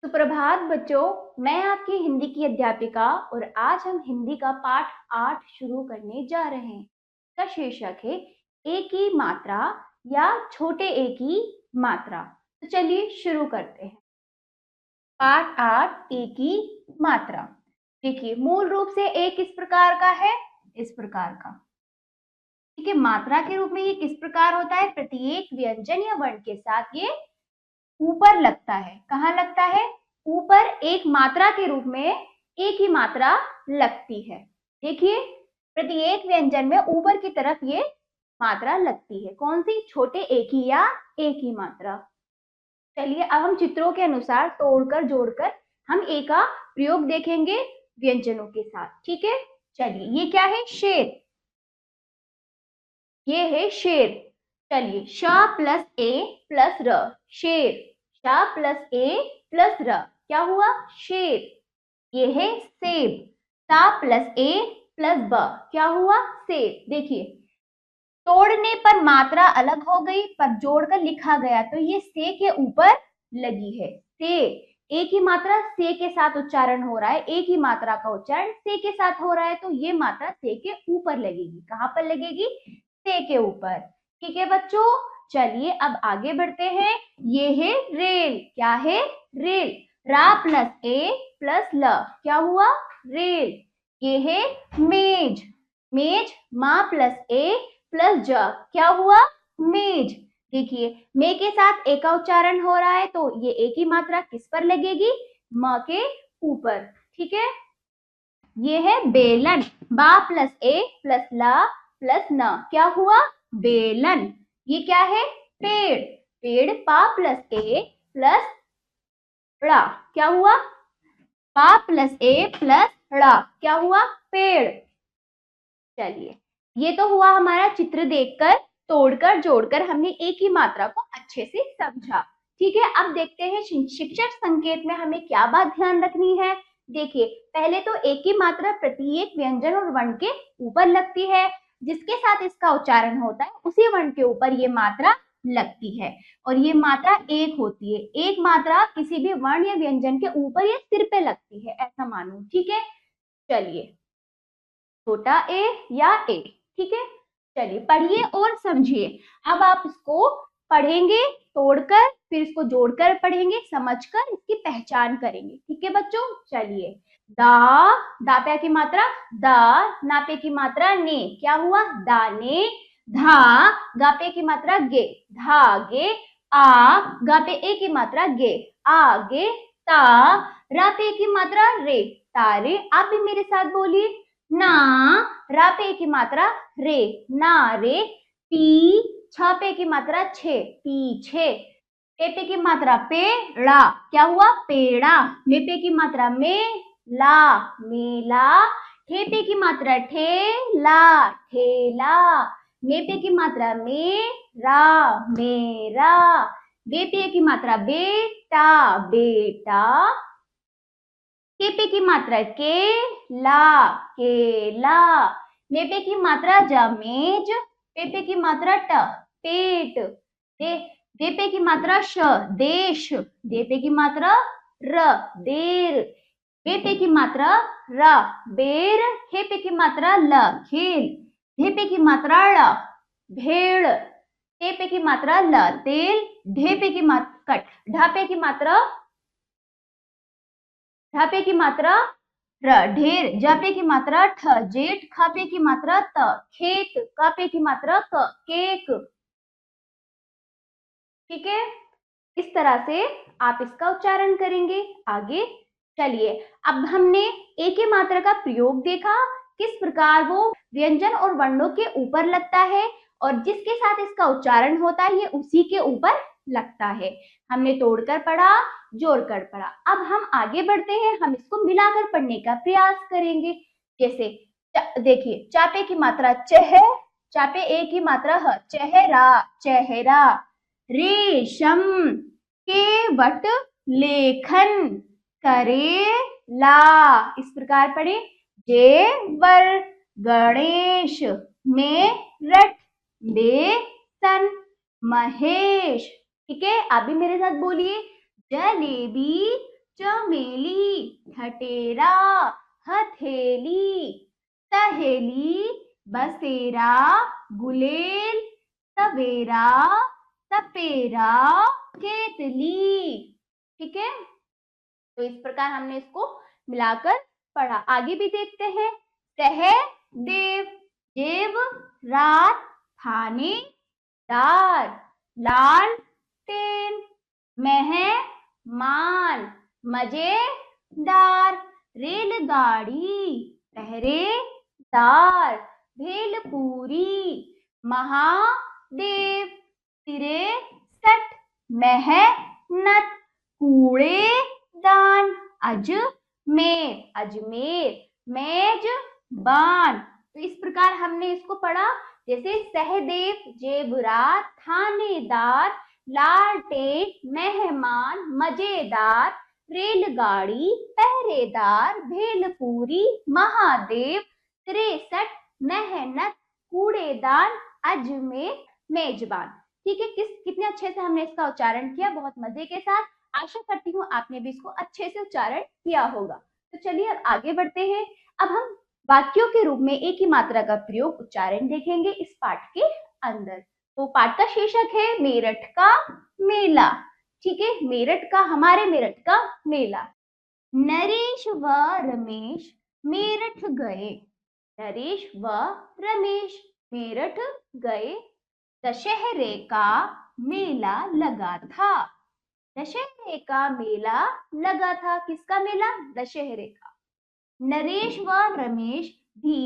सुप्रभात बच्चों, मैं आपकी हिंदी की अध्यापिका और आज हम हिंदी का पाठ 8 शुरू करने जा रहे हैं। इसका शीर्षक है ए की मात्रा या छोटे ए की मात्रा। तो चलिए शुरू करते हैं। पाठ 8 ए की मात्रा। देखिए, मूल रूप से ए किस प्रकार का है? इस प्रकार का। ठीक है, मात्रा के रूप में ये किस प्रकार होता है? प्रत्येक व्यंजन या वर्ण के साथ ये ऊपर लगता है। कहाँ लगता है? ऊपर एक मात्रा के रूप में एक ही मात्रा लगती है। देखिए, प्रत्येक व्यंजन में ऊपर की तरफ ये मात्रा लगती है। कौन सी? छोटे ए की या एक ही मात्रा। चलिए, अब हम चित्रों के अनुसार तोड़कर जोड़कर हम ए का प्रयोग देखेंगे व्यंजनों के साथ। ठीक है, चलिए, ये क्या है? शेर। ये है शेर। चलिए, श प्लस ए प्लस र, शेर। श प्लस ए प्लस र, क्या हुआ? शेर। ये है सेब। सा प्लस ए प्लस ब, क्या हुआ? सेब। देखिए, तोड़ने पर मात्रा अलग हो गई पर जोड़कर लिखा गया तो ये से के ऊपर लगी है। से, एक ही मात्रा से के साथ उच्चारण हो रहा है, एक ही मात्रा का उच्चारण से के साथ हो रहा है, तो ये मात्रा से के ऊपर लगेगी। कहां पर लगेगी? से के ऊपर। ठीक है बच्चों, चलिए अब आगे बढ़ते हैं। ये है रेल। क्या है? रेल। रा प्लस ए प्लस ल, क्या हुआ? रेल। ये है मेज। मेज, माँ प्लस ए प्लस ज, क्या हुआ? मेज। देखिए, मे के साथ ए का उच्चारण हो रहा है तो ये ए की मात्रा किस पर लगेगी? म के ऊपर। ठीक है, ये है बेलन। बा प्लस ए प्लस ला प्लस न, क्या हुआ? बेलन। ये क्या है? पेड़। पेड़, पा प्लस ए प्लस ड़ा, क्या हुआ? पा प्लस ए प्लस ड़ा, क्या हुआ? पेड़। चलिए, ये तो हुआ हमारा चित्र देखकर, तोड़कर जोड़कर हमने एक ही मात्रा को अच्छे से समझा। ठीक है, अब देखते हैं शिक्षक संकेत में हमें क्या बात ध्यान रखनी है। देखिए, पहले तो एक ही मात्रा प्रत्येक व्यंजन और वर्ण के ऊपर लगती है। जिसके साथ इसका उच्चारण होता है उसी वर्ण के ऊपर ये मात्रा लगती है और ये मात्रा एक होती है। एक मात्रा किसी भी वर्ण या व्यंजन के ऊपर या सिर पे लगती है, ऐसा मानो। ठीक है, चलिए, छोटा ए या ए। ठीक है, चलिए पढ़िए और समझिए। अब आप इसको पढ़ेंगे तोड़कर, फिर इसको जोड़कर पढ़ेंगे, समझकर इसकी पहचान करेंगे। ठीक है बच्चों, चलिए। दा, दापे की मात्रा दा, नापे की मात्रा ने, क्या हुआ? दाने। धा, गापे की मात्रा गे, धागे। आ, गापे ए की मात्रा गे, आगे। ता, रापे की मात्रा रे, तारे। आप भी मेरे साथ बोलिए। ना, रापे की मात्रा रे, नारे। पी, छापे की मात्रा छे, पीछे। टेपे की मात्रा पे, ड़ा, क्या हुआ? पेड़ा। मेपे की मात्रा में, ला, मेला। ठेपे की मात्रा ठे, ला, ठेला। मेपे की मात्रा में, रा, मेरा। बेपे की मात्रा बेटा, बेटा। केपे की मात्रा के, ला, केला। मेपे की मात्रा ज, मेज। पेपे की मात्रा ट, पेट। देपे की मात्रा श, देश। देपे की मात्रा र, देर। बेपे की मात्रा र, बेर। खेपे की मात्रा ल, खेल। ढेपे की मात्रा ड़, भेड़। टेपे की मात्रा ल, तेल। ढेपे की मात्रा कट, ढापे की मात्रा, ढापे की मात्रा र, ढेर। जापे की मात्रा ठ, जेठ। खापे की मात्रा त, खेत। कापे की मात्रा क, केक। ठीक है, इस तरह से आप इसका उच्चारण करेंगे। आगे चलिए, अब हमने एक ही मात्रा का प्रयोग देखा, किस प्रकार वो व्यंजन और वर्णों के ऊपर लगता है और जिसके साथ इसका उच्चारण होता है ये उसी के ऊपर लगता है। हमने तोड़कर पढ़ा, जोड़कर पढ़ा। अब हम आगे बढ़ते हैं, हम इसको मिलाकर पढ़ने का प्रयास करेंगे। जैसे देखिए, चापे की मात्रा चह, चापे ए की मात्रा ह, चेहरा, चेहरा। रेशम, केवट लेखन, करेला। इस प्रकार पढ़े। जेवर, गणेश, मेरठ, बेसन, महेश। ठीक है, आप भी मेरे साथ बोलिए। जलेबी, चमेली, ठठेरा, हथेली, सहेली, बसेरा, गुलेल, सवेरा, सपेरा, केतली। ठीक है, तो इस प्रकार हमने इसको मिलाकर पढ़ा। आगे भी देखते हैं। सह देव, देव रात, थाने दार, लाल टेन, मेहमान, मजेदार, रेलगाड़ी, पहरेदार, भेलपूरी, महादेव, तिरसठ, मेहनत, कूड़ेदान, अजमेर, अजमेर, मेजबान। तो इस प्रकार हमने इसको पढ़ा। जैसे सहदेव, जेबरात, थानेदार, लालटेन, मेहमान, मजेदार, रेलगाड़ी, पहरेदार, भेलपूरी, महादेव, 63, मेहनत, कूड़ेदान, अजमेर, मेजबान। ठीक है, कितने अच्छे से हमने इसका उच्चारण किया, बहुत मजे के साथ। आशा करती हूँ आपने भी इसको अच्छे से उच्चारण किया होगा। तो चलिए अब आगे बढ़ते हैं। अब हम वाक्यों के रूप में एक ही मात्रा का प्रयोग उच्चारण देखेंगे इस पाठ के अंदर। तो पाठ का शीर्षक है मेरठ का मेला। ठीक है, मेरठ का, हमारे मेरठ का मेला। नरेश व रमेश मेरठ गए। नरेश व रमेश मेरठ गए। दशहरे का मेला लगा था। दशहरे का मेला लगा था। किसका मेला? दशहरे का। नरेश व रमेश भी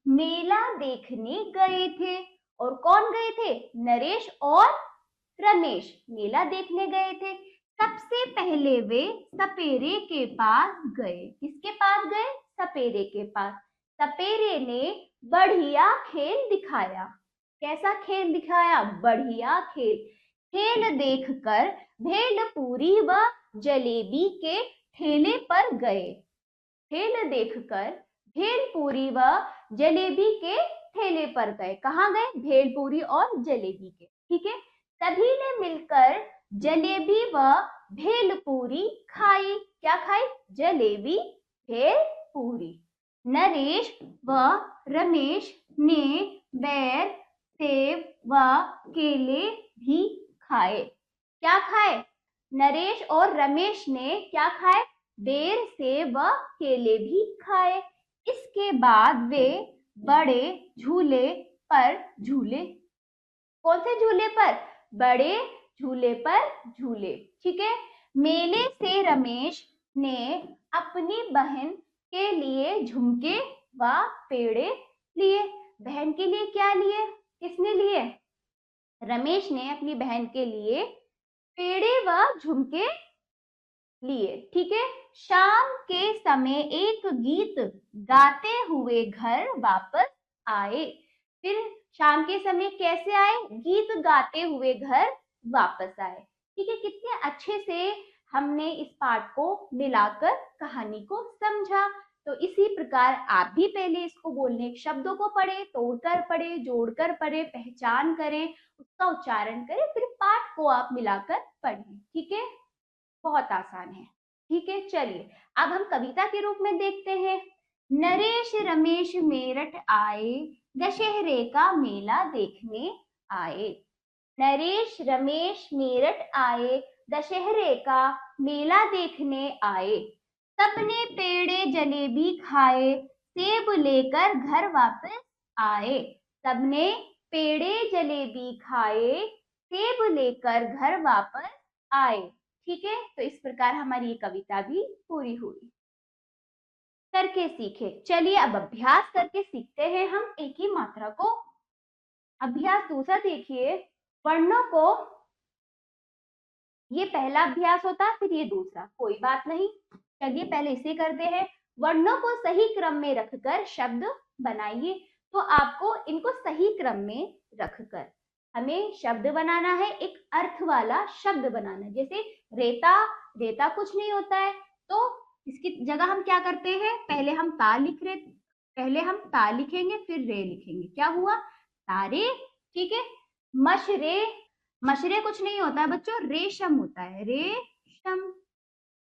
मेला देखने गए थे। और कौन गए थे? नरेश और रमेश मेला देखने गए थे। सबसे पहले वे सपेरे के पास गए। किसके पास गए? सपेरे के पास। सपेरे ने बढ़िया खेल दिखाया। कैसा खेल दिखाया? बढ़िया खेल। खेल देखकर भेलपूरी व जलेबी के ठेले पर गए। खेल देखकर भेलपूरी व जलेबी के ठेले पर गए। कहाँ गए? भेलपूरी और जलेबी के। ठीक है, सभी ने मिलकर जलेबी व भेलपूरी खाई। क्या खाई? जलेबी, भेलपूरी। नरेश व रमेश ने बेर, सेब व केले भी खाए। क्या खाए? नरेश और रमेश ने क्या खाए? बेर, सेब व केले भी खाए। इसके बाद वे बड़े झूले पर झूले। कौन से झूले पर? बड़े झूले पर झूले। ठीक है, मेले से रमेश ने अपनी बहन के लिए झुमके व पेड़े लिए। बहन के लिए क्या लिए? किसने लिए? रमेश ने अपनी बहन के लिए पेड़े व झुमके लिए। ठीक है, शाम के समय एक गीत गाते हुए घर वापस आए। फिर शाम के समय कैसे आए? गीत गाते हुए घर वापस आए। ठीक है, कितने अच्छे से हमने इस पाठ को मिलाकर कहानी को समझा। तो इसी प्रकार आप भी पहले इसको बोलने के शब्दों को पढ़े, तोड़कर पढ़े, जोड़कर पढ़े, पहचान करें, उसका उच्चारण करें, फिर पाठ को आप मिलाकर पढ़ें। ठीक है, बहुत आसान है। ठीक है, चलिए अब हम कविता के रूप में देखते हैं। नरेश रमेश मेरठ आए, दशहरे का मेला देखने आए। नरेश रमेश मेरठ आए, दशहरे का मेला देखने आए। सबने पेड़े जलेबी खाए, सेब लेकर घर वापस आए। सबने पेड़े जलेबी खाए, सेब लेकर घर वापस आए। ठीक है, तो इस प्रकार हमारी ये कविता भी पूरी हुई। करके सीखे। चलिए अब अभ्यास करके सीखते हैं हम एक ही मात्रा को। अभ्यास दूसरा देखिए, वर्णों को, ये पहला अभ्यास होता, फिर ये दूसरा, कोई बात नहीं। चलिए पहले इसे करते हैं। वर्णों को सही क्रम में रखकर शब्द बनाइए। तो आपको इनको सही क्रम में रखकर हमें शब्द बनाना है, एक अर्थ वाला शब्द बनाना है। जैसे रेता, रेता कुछ नहीं होता है, तो इसकी जगह हम क्या करते हैं? पहले हम ता लिखेंगे, फिर रे लिखेंगे। क्या हुआ? तारे। ठीक है, मशरे, मशरे कुछ नहीं होता है बच्चों, रेशम होता है, रेशम।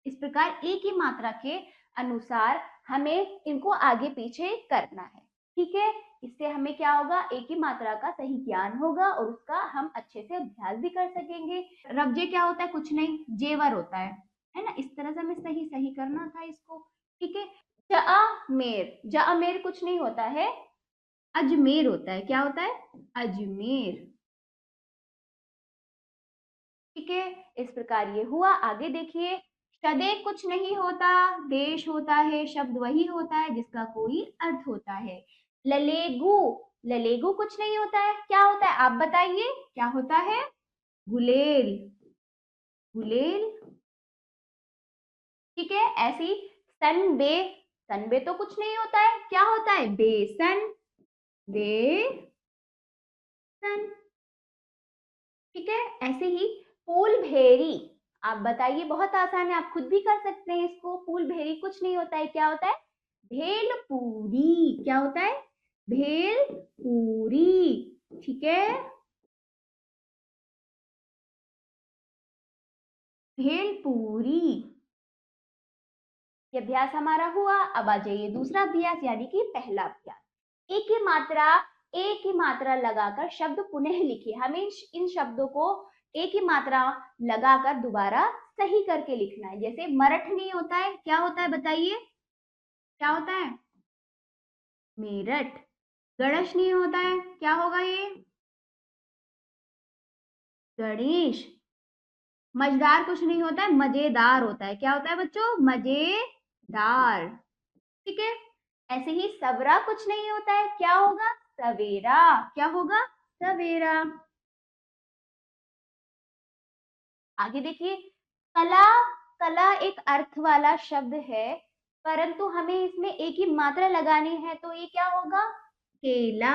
इस प्रकार एक ही मात्रा के अनुसार हमें इनको आगे पीछे करना है। ठीक है, इससे हमें क्या होगा, एक ही मात्रा का सही ज्ञान होगा और उसका हम अच्छे से अभ्यास भी कर सकेंगे। रब्जे क्या होता है, कुछ नहीं, जेवर होता है ना। इस तरह से हमें सही सही करना था इसको। ठीक है, जामेर, जामेर कुछ नहीं होता है, अजमेर होता है। क्या होता है, अजमेर। ठीक है, इस प्रकार ये हुआ। आगे देखिए, सदे कुछ नहीं होता, देश होता है, शब्द वही होता है जिसका कोई अर्थ होता है। ललेगू, ललेगू कुछ नहीं होता है, क्या होता है आप बताइए, क्या होता है, गुलेल, गुलेल। ठीक है, ऐसी सनबे, सनबे तो कुछ नहीं होता है, क्या होता है, बेसन, बेसन। ठीक है, ऐसे ही फूल भेरी, आप बताइए, बहुत आसान है, आप खुद भी कर सकते हैं इसको। फूल भेरी कुछ नहीं होता है, क्या होता है, भेल पूरी। क्या होता है, भेल पूरी। ठीक है, भेल पूरी। ये अभ्यास हमारा हुआ। अब आ जाइए दूसरा अभ्यास, यानी कि पहला अभ्यास। एक ही मात्रा लगाकर शब्द पुनः लिखिए। हमें इन शब्दों को एक ही मात्रा लगाकर दोबारा सही करके लिखना है। जैसे मरठ नहीं होता है, क्या होता है बताइए, क्या होता है, मेरठ। गणेश नहीं होता है, क्या होगा ये, गणेश। मजेदार कुछ नहीं होता है, मजेदार होता है। क्या होता है बच्चों, मजेदार। ठीक है, ऐसे ही सवरा कुछ नहीं होता है, क्या होगा, सवेरा। क्या होगा, सवेरा। आगे देखिए, कला, कला एक अर्थ वाला शब्द है, परंतु हमें इसमें एक ही मात्रा लगानी है, तो ये क्या होगा, केला।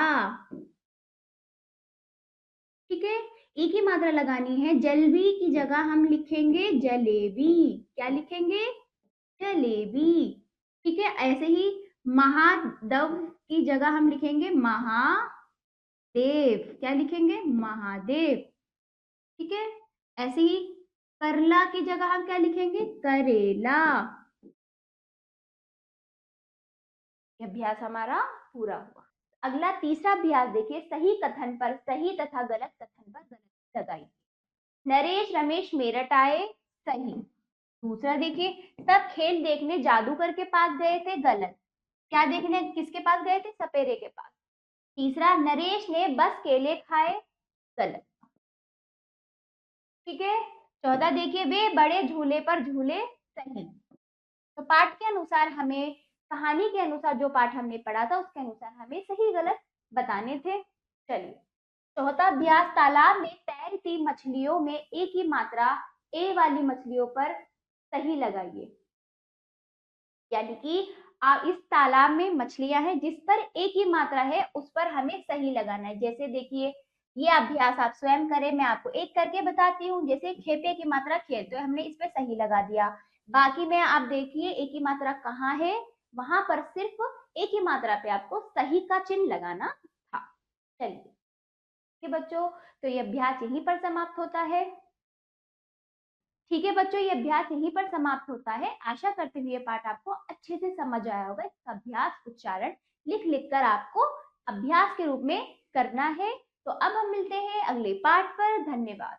ठीक है, एक ही मात्रा लगानी है। जलेबी की जगह हम लिखेंगे जलेबी। क्या लिखेंगे, जलेबी। ठीक है, ऐसे ही महादेव की जगह हम लिखेंगे महादेव। क्या लिखेंगे, महादेव। ठीक है, ऐसे ही करला की जगह हम क्या लिखेंगे, करेला। ये अभ्यास हमारा पूरा हुआ। अगला तीसरा अभ्यास देखिए, सही कथन पर सही तथा गलत कथन पर गलत लगाइए। नरेश रमेश मेरठ आए, सही। दूसरा देखिए, सब खेल देखने जादूगर के पास गए थे, गलत। क्या देखने किसके पास गए थे, सपेरे के पास। तीसरा, नरेश ने बस केले खाए, गलत। ठीक है, चौथा देखिए, वे बड़े झूले पर झूले, सही। तो पाठ के अनुसार हमें, कहानी के अनुसार जो पाठ हमने पढ़ा था उसके अनुसार हमें सही गलत बताने थे। चलिए, चौथा अभ्यास, तालाब में तैरती मछलियों में एक ही मात्रा ए वाली मछलियों पर सही लगाइए। यानी कि इस तालाब में मछलियां हैं, जिस पर एक ही मात्रा है उस पर हमें सही लगाना है। जैसे देखिए, ये अभ्यास आप स्वयं करें, मैं आपको एक करके बताती हूँ। जैसे खेपे की मात्रा खेत, तो हमने इस पे सही लगा दिया। बाकी में आप देखिए एक ही मात्रा कहाँ है, वहां पर सिर्फ एक ही मात्रा पे आपको सही का चिन्ह लगाना था। चलिए बच्चों, तो ये अभ्यास यहीं पर समाप्त होता है। ठीक है बच्चों, ये अभ्यास यहीं पर समाप्त होता है। आशा करते हुए पाठ आपको अच्छे से समझ आया होगा। इसका अभ्यास उच्चारण लिख लिख कर आपको अभ्यास के रूप में करना है। तो अब हम मिलते हैं अगले पाठ पर। धन्यवाद।